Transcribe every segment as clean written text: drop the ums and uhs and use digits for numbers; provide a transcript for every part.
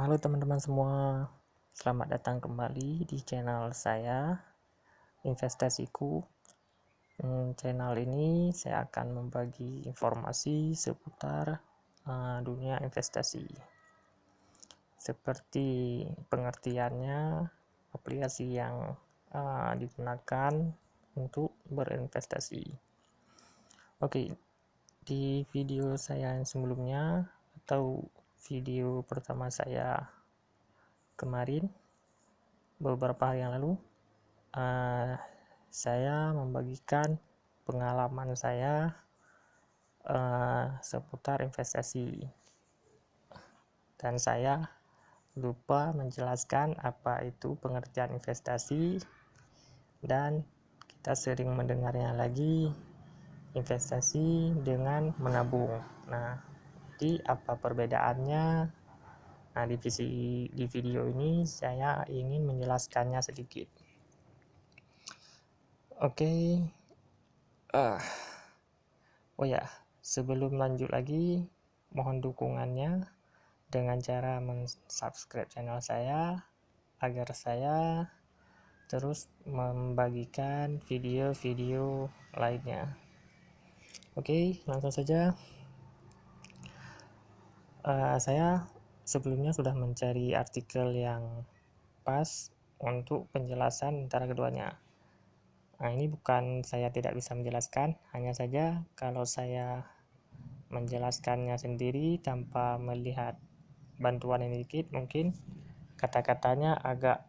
Halo teman-teman semua, selamat datang kembali di channel saya, Investasiku. Channel ini saya akan membagi informasi seputar dunia investasi. Seperti pengertiannya, aplikasi yang digunakan untuk berinvestasi. Oke, di video saya yang sebelumnya atau video pertama saya kemarin, beberapa hari yang lalu, saya membagikan pengalaman saya seputar investasi, dan saya lupa menjelaskan apa itu pengertian investasi, dan kita sering mendengarnya lagi investasi dengan menabung. Nah, jadi apa perbedaannya? Nah, di video ini saya ingin menjelaskannya sedikit. Oke. Oh ya, sebelum lanjut lagi, mohon dukungannya dengan cara subscribe channel saya agar saya terus membagikan video-video lainnya. Oke, langsung saja. Saya sebelumnya sudah mencari artikel yang pas untuk penjelasan antara keduanya. Nah, ini bukan saya tidak bisa menjelaskan, hanya saja kalau saya menjelaskannya sendiri tanpa melihat bantuan ini dikit, mungkin kata-katanya agak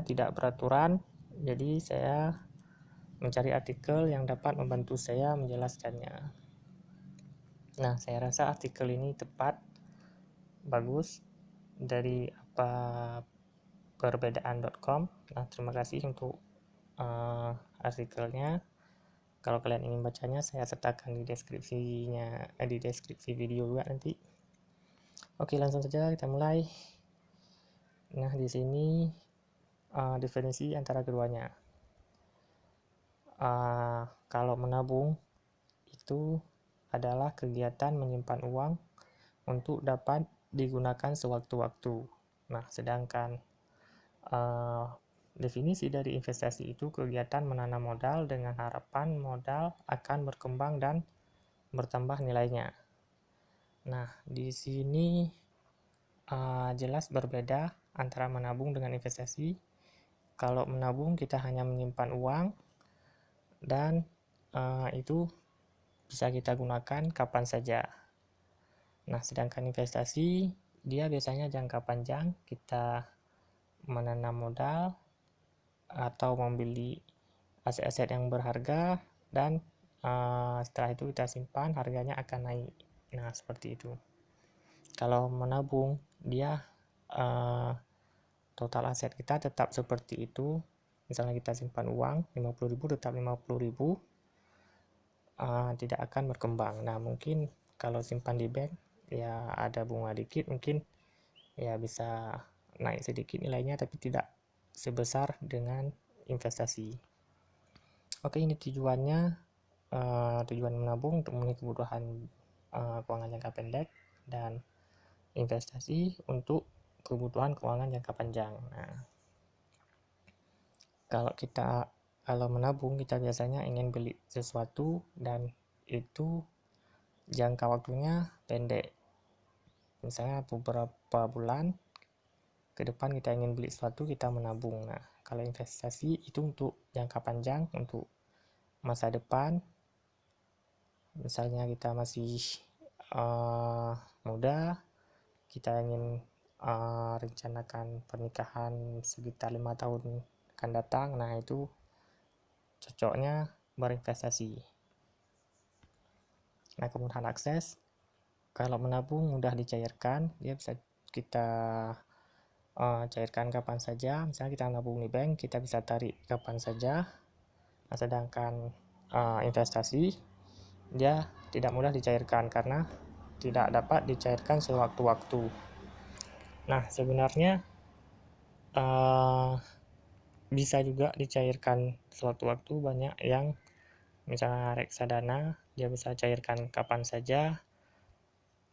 tidak beraturan. Jadi saya mencari artikel yang dapat membantu saya menjelaskannya. Nah, saya rasa artikel ini tepat, bagus, dari perbedaan.com. Nah, terima kasih untuk artikelnya. Kalau kalian ingin bacanya, saya sertakan di deskripsi video juga nanti. Oke, langsung saja kita mulai. Nah, di sini definisi antara keduanya. Kalau menabung itu adalah kegiatan menyimpan uang untuk dapat digunakan sewaktu-waktu. Nah, sedangkan definisi dari investasi itu kegiatan menanam modal dengan harapan modal akan berkembang dan bertambah nilainya. Nah, di sini jelas berbeda antara menabung dengan investasi. Kalau menabung kita hanya menyimpan uang dan itu bisa kita gunakan kapan saja. Nah, sedangkan investasi dia biasanya jangka panjang, kita menanam modal atau membeli aset-aset yang berharga dan setelah itu kita simpan, harganya akan naik. Nah, seperti itu. Kalau menabung dia total aset kita tetap seperti itu. Misalnya kita simpan uang 50.000, tetap 50.000, tidak akan berkembang. Nah, mungkin kalau simpan di bank ya ada bunga dikit, mungkin ya bisa naik sedikit nilainya, tapi tidak sebesar dengan investasi. Oke, ini tujuannya, tujuan menabung untuk memenuhi kebutuhan keuangan jangka pendek, dan investasi untuk kebutuhan keuangan jangka panjang. Nah, kalau menabung kita biasanya ingin beli sesuatu dan itu jangka waktunya pendek, misalnya beberapa bulan ke depan kita ingin beli sesuatu, kita menabung. Nah, kalau investasi itu untuk jangka panjang, untuk masa depan. Misalnya kita masih muda, kita ingin rencanakan pernikahan sekitar 5 tahun akan datang. Nah, itu cocoknya berinvestasi. Nah, kemudahan akses, kalau menabung mudah dicairkan, dia bisa kita cairkan kapan saja. Misalnya kita nabung di bank, kita bisa tarik kapan saja. Nah, sedangkan investasi dia tidak mudah dicairkan karena tidak dapat dicairkan sewaktu-waktu. Nah, sebenarnya bisa juga dicairkan sewaktu-waktu. Banyak yang misalnya reksadana dia bisa cairkan kapan saja,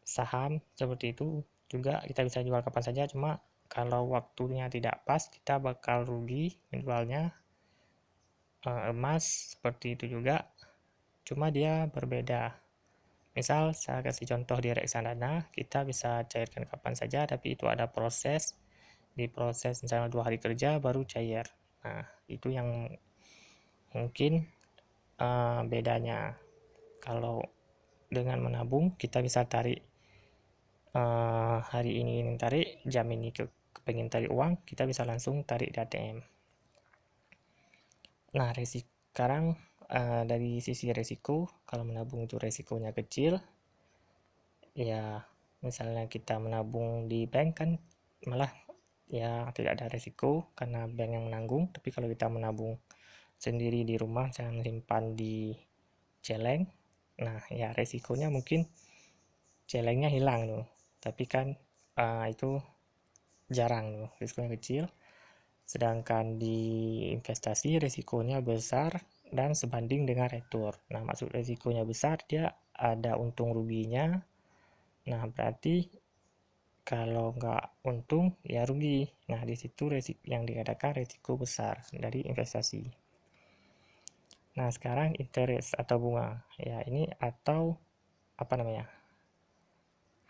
saham seperti itu juga kita bisa jual kapan saja, cuma kalau waktunya tidak pas kita bakal rugi menjualnya. Emas seperti itu juga, cuma dia berbeda. Misal saya kasih contoh di reksadana, kita bisa cairkan kapan saja, tapi itu ada proses, diproses misalnya 2 hari kerja baru cair. Nah, itu yang mungkin bedanya. Kalau dengan menabung kita bisa tarik hari ini ingin tarik, jam ini kepengen tarik uang, kita bisa langsung tarik di ATM. Nah, sekarang dari sisi resiko, kalau menabung itu resikonya kecil, ya misalnya kita menabung di bank kan malah ya tidak ada resiko karena bank yang menanggung. Tapi kalau kita menabung sendiri di rumah, saya menyimpan di celeng, nah ya resikonya mungkin celengnya hilang tuh, tapi kan itu jarang tuh, risikonya kecil. Sedangkan di investasi risikonya besar dan sebanding dengan retur. Nah, maksud risikonya besar, dia ada untung ruginya. Nah, berarti kalau nggak untung ya rugi. Nah, di situ resiko yang dikatakan risiko besar dari investasi. Nah, sekarang interest atau bunga. Ya, ini atau apa namanya?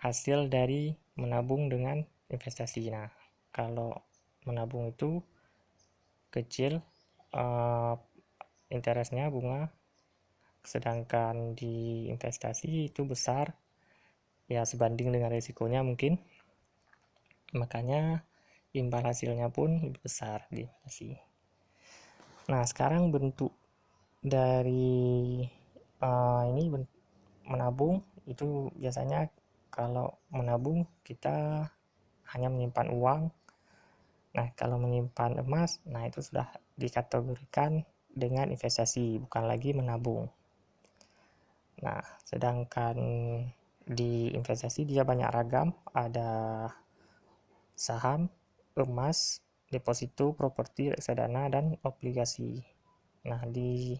Hasil dari menabung dengan investasi. Nah, kalau menabung itu kecil interestnya bunga, sedangkan di investasi itu besar, ya sebanding dengan risikonya mungkin, makanya imbal hasilnya pun lebih besar di investasi. Nah, sekarang bentuk dari ini menabung itu biasanya kalau menabung kita hanya menyimpan uang. Nah, kalau menyimpan emas, nah itu sudah dikategorikan dengan investasi, bukan lagi menabung. Nah, sedangkan di investasi dia banyak ragam, ada saham, emas, deposito, properti, reksadana, dan obligasi. Nah, di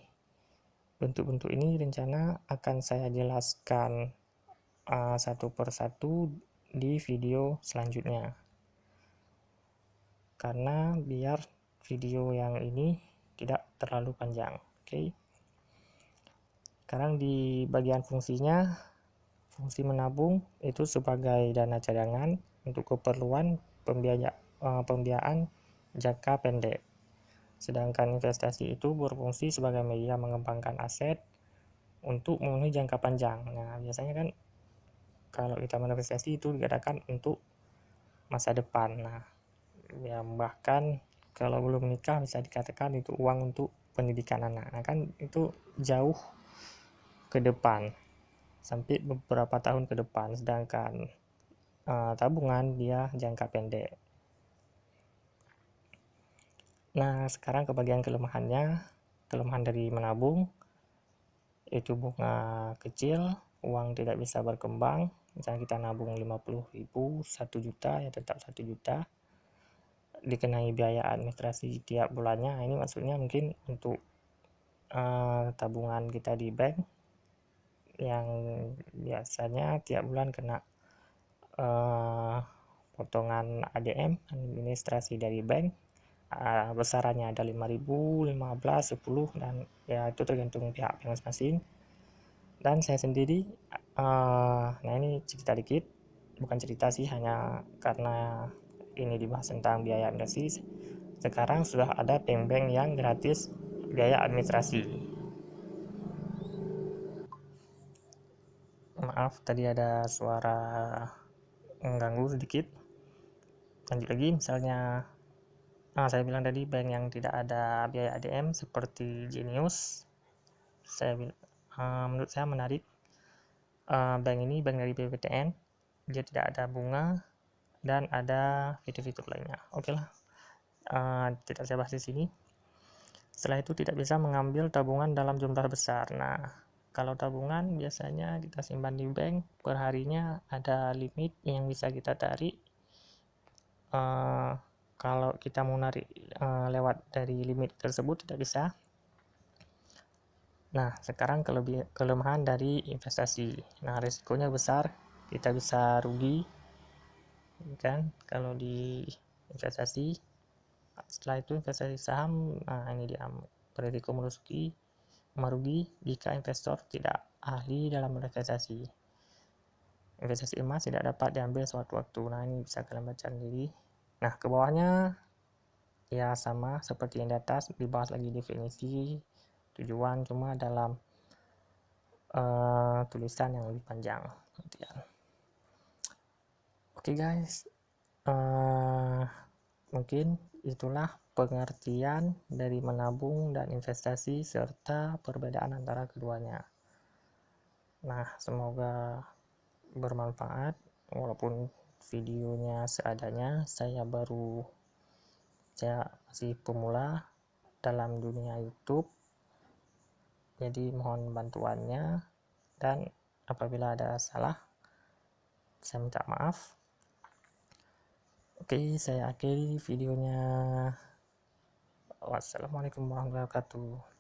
bentuk-bentuk ini rencana akan saya jelaskan satu persatu di video selanjutnya. Karena biar video yang ini tidak terlalu panjang. Oke. Sekarang di bagian fungsinya, fungsi menabung itu sebagai dana cadangan untuk keperluan pembiayaan jangka pendek. Sedangkan investasi itu berfungsi sebagai media mengembangkan aset untuk memenuhi jangka panjang. Nah, biasanya kan kalau kita berinvestasi itu dikatakan untuk masa depan. Nah, ya bahkan kalau belum menikah bisa dikatakan itu uang untuk pendidikan anak. Nah, kan itu jauh ke depan, sampai beberapa tahun ke depan. Sedangkan tabungan dia jangka pendek. Nah, sekarang ke bagian kelemahannya. Kelemahan dari menabung itu bunga kecil, uang tidak bisa berkembang. Misalnya kita nabung 50.000, 1 juta ya tetap 1 juta. Dikenai biaya administrasi tiap bulannya. Ini maksudnya mungkin untuk tabungan kita di bank yang biasanya tiap bulan kena potongan ADM, administrasi dari bank, besarannya ada 5.000, 15, 10, dan ya itu tergantung pihak masing-masing. Dan saya sendiri nah ini cerita dikit, bukan cerita sih, hanya karena ini dibahas tentang biaya administrasi. Sekarang sudah ada bank-bank yang gratis biaya administrasi. Maaf tadi ada suara mengganggu sedikit. Lanjut lagi, misalnya saya bilang tadi bank yang tidak ada biaya ADM seperti Genius, menurut saya menarik. Bank ini bank dari BPTN, dia tidak ada bunga dan ada fitur-fitur lainnya. Oke lah, tidak saya bahas di sini. Setelah itu tidak bisa mengambil tabungan dalam jumlah besar. Nah, kalau tabungan biasanya kita simpan di bank, perharinya ada limit yang bisa kita tarik. Kalau kita mau narik lewat dari limit tersebut tidak bisa. Nah, sekarang kelemahan dari investasi. Nah, risikonya besar, kita bisa rugi. kan kalau di investasi. Setelah itu investasi saham, nah ini dia, berisiko merugi jika investor tidak ahli dalam investasi. Investasi emas tidak dapat diambil sewaktu-waktu. Nah ini bisa kalian baca sendiri. Nah ke bawahnya ya sama seperti yang di atas, dibahas lagi definisi, tujuan, cuma dalam tulisan yang lebih panjang. Oke guys, mungkin itulah pengertian dari menabung dan investasi serta perbedaan antara keduanya. Nah, semoga bermanfaat. Walaupun videonya seadanya, saya masih pemula dalam dunia YouTube. Jadi mohon bantuannya, dan apabila ada salah, saya minta maaf. Oke, saya akhiri videonya. Wassalamualaikum warahmatullahi wabarakatuh.